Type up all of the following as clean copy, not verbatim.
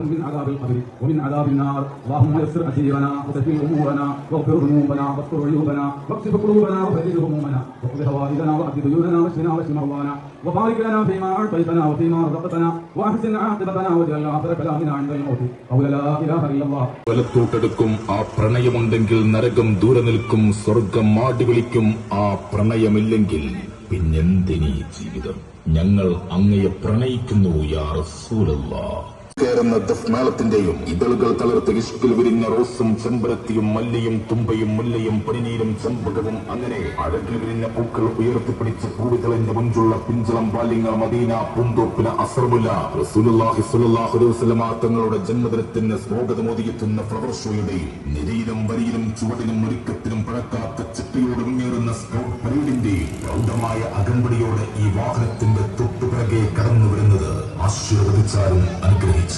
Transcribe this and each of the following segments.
من عذاب القبر ومن عذاب النار. اللهم يسر أسيرنا وسهل أمورنا واغفر ذنوبنا واستر عيوبنا واكشف قلوبنا وفرج همومنا واقض حوائجنا واقض ديوننا واشفنا واشف مرضانا وبارك لنا فيما أعطيتنا وفيما رزقتنا وأحسن عاقبتنا واجعل آخر كلامنا عند الموت قول لا إله إلا الله. വലത്തോട്ടെടുക്കും ആ പ്രണയമുണ്ടെങ്കിൽ നരകം ദൂരെ നിൽക്കും, സ്വർഗം മാടി വിളിക്കും. ആ പ്രണയമില്ലെങ്കിൽ പിന്നെന്തിനീ ജീവിതം? ഞങ്ങൾ അങ്ങയെ പ്രണയിക്കുന്നു യാ റസൂലല്ലാഹ്. കേറുന്ന ദഫ്മേളത്തിന്റെയും ഇതളുകൾ തളർത്ത് ഇഷ്കിൽ വിരിഞ്ഞ റോസും ചെമ്പരത്തിയും മല്ലിയും തുമ്പയും മുല്ലയും പനിനീരും ചെമ്പകവും അങ്ങനെ അഴകിൽ വിരിഞ്ഞ പൂക്കൾ ഉയർത്തിപ്പിടിച്ച് പൂവിതളിന്റെ മുഞ്ചുള്ള പിഞ്ചളം ബാല്യങ്ങൾ മദീന പൂന്തോപ്പിന് അസ്റബുല റസൂലുള്ളാഹി സ്വല്ലല്ലാഹു അലൈഹി വസല്ലമ തങ്ങളുടെ ജന്മദിനത്തിന് സ്വാഗതമോദിയെത്തുന്ന ഫ്ലവർ ഷോയുടെയും നിരയിലും വരിയിലും ചുവടിലും ഒരുക്കത്തിനും പഴക്കാത്ത ചിട്ടയോട് മുന്നേറുന്ന സ്കൗട്ട് പരേഡിന്റെയും പ്രൗഢമായ അകമ്പടിയോടെ ഈ വാഹനത്തിന്റെ തൊട്ടുപിറകെ കടന്നു വരുന്നത് ആശീർവദിച്ചാലും അനുഗ്രഹിച്ചു.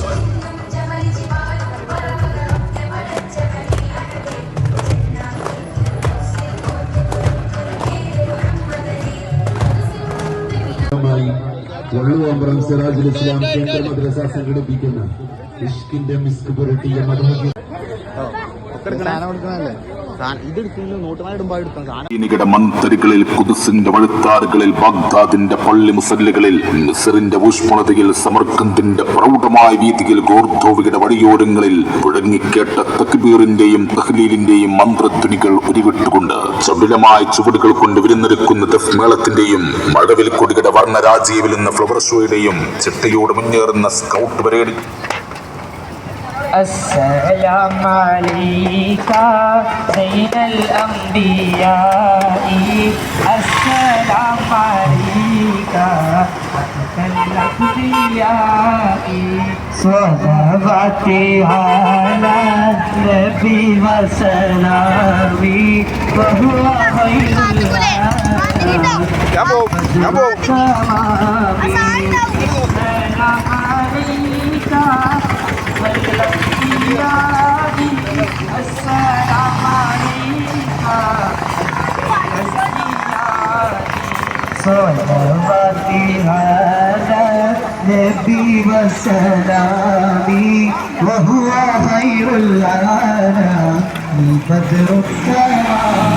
വള്ളുവമ്പ്രം സിറാജുൽ ഇസ്ലാം കേന്ദ്ര മദ്രസ സംഘടിപ്പിക്കുന്ന ഇഷ്കിന്റെ മിസ്ക് പുരട്ടിയ മധുഹ മന്ത്രികളിൽ കുദുസിന്റെ വഴുത്താറുകളിൽ ബാഗ്ദാദിന്റെ പള്ളി മുസല്ലുകളിൽ മിസ്റിന്റെ ഊഷ്മളതയിൽ സമർക്കന്തിന്റെ പ്രൗഢമായ വീതിയിൽ ഗോർദോവിയുടെ വഴിയോരങ്ങളിൽ മുഴങ്ങിക്കേട്ട തക്ബീറിന്റെയും തഹ്ലീലിന്റെയും മന്ത്രധ്വനികൾ ഉരുവിട്ടുകൊണ്ട് ചടുലമായ ചുവടുകൾ കൊണ്ട് വിരുന്നൊരുക്കുന്ന ദഫ് മേളത്തിന്റെയും മഴവിൽ കൊടിയുടെ വർണ്ണരാജീവിൽ ഫ്ലവർ ഷോയുടെയും ചിട്ടയോട് മുന്നേറുന്ന സ്കൗട്ട് പരേഡ്. السلام عليك زين الأنبياء السلام عليك أتقى الأنبياء صلواتي على النبي وسلامي وهو خير الأنام السلام عليك صلواتي على النبي وسلامي وهو خير الأنام بدر التمام.